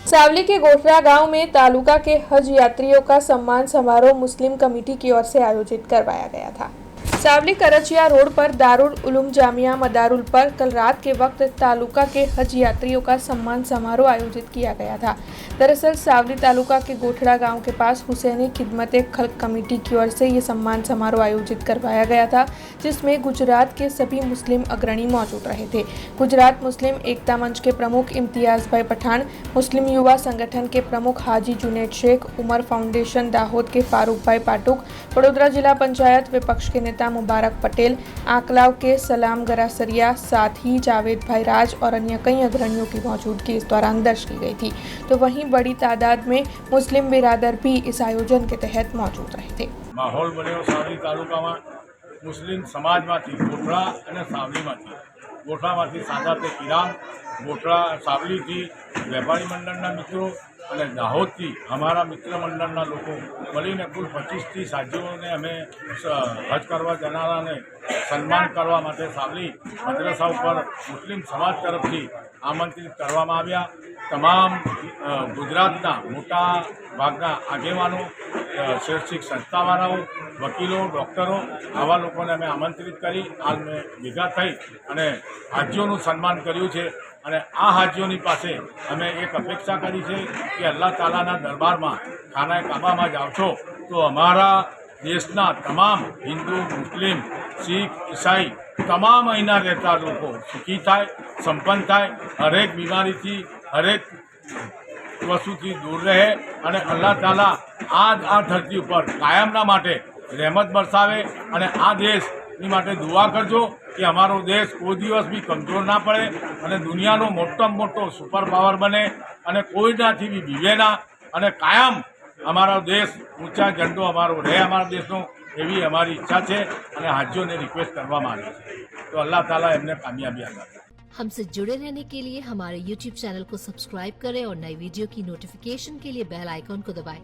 सावली के गोठरा गांव में तालुका के हज यात्रियों का सम्मान समारोह मुस्लिम कमेटी की ओर से आयोजित करवाया गया था। सावली करचिया रोड पर दारुल उलूम जामिया मदारुल पर कल रात के वक्त तालुका के हज यात्रियों का सम्मान समारोह आयोजित किया गया था। दरअसल सावली तालुका के गोठड़ा गांव के पास हुसैनी खिदमत खल्क कमेटी की ओर से ये सम्मान समारोह आयोजित करवाया गया था, जिसमें गुजरात के सभी मुस्लिम अग्रणी मौजूद रहे थे। गुजरात मुस्लिम एकता मंच के प्रमुख इम्तियाज भाई पठान, मुस्लिम युवा संगठन के प्रमुख हाजी जुनेद शेख, उमर फाउंडेशन दाहोद के फारूक भाई पाटुक, वडोदरा जिला पंचायत विपक्ष के नेता मुबारक पटेल, आकलाव के सलाम गरासरिया, साथ ही जावेद भाई राज और अन्य कई अग्रणियों की मौजूदगी इस दौरान दर्ज की गई थी। तो वहीं बड़ी तादाद में मुस्लिम बिरादर भी इस आयोजन के तहत मौजूद रहे थे। माहौल बन्यो सावली तालुकामां मुस्लिम समाजमांथी गोठड़ा अने सावलीमांथी गोठड़ामांथी सादाते किराम, गोठड़ा सावलीथी वेपारी मंडळना मित्रों અને દાહોદથી અમારા મિત્ર મંડળના લોકો મળીને કુલ 25-30 હાજીઓને અમે હજ કરવા જનારાને સન્માન કરવા માટે સાવલી મદ્રસા ઉપર મુસ્લિમ સમાજ તરફથી આમંત્રિત કરવામાં આવ્યા। તમામ ગુજરાતના મોટા ભાગના આગેવાનો, શૈક્ષિક સંસ્થાવાળાઓ, વકીલો, ડૉક્ટરો આવા લોકોને અમે આમંત્રિત કરી હાલ મેં ભેગા થઈ અને હાજીઓનું સન્માન કર્યું છે। અને આ હાજીઓની પાસે અમે એક અપેક્ષા કરી છે કે અલ્લાહ તાલાના દરબારમાં ખાનાએ કાબામાં જાઓ છો તો અમારા દેશના તમામ હિન્દુ, મુસ્લિમ, શીખ, ઈસાઈ તમામ અહીંના રહેતા લોકો સુખી થાય, સંપન્ન થાય, હરેક બીમારીથી, હરેક વસ્તુથી दूर रहे અને અલ્લાહ તાલા આ ધરતી ઉપર કાયમના માટે રહેમત બરસાવે અને આ દેશની માટે દુઆ કરજો कि अमारो देश कोई दिवस भी कमजोर ना पड़े और दुनियानो मोटामां मोटो सुपर पावर बने और कोईनाथी भी बीवे ना और कायम अमारो देश ऊंचा झंडो अमारो रहे अमारा देशनो एवी अमारी इच्छा है और हाजीओने रिक्वेस्ट करवामां आवी छे। तो अल्लाह ताला एमने कामयाबी अता करे। हमसे जुड़े रहने के लिए हमारे YouTube चैनल को सब्सक्राइब करें और नई वीडियो की नोटिफिकेशन के लिए बेल आइकॉन को दबाएं।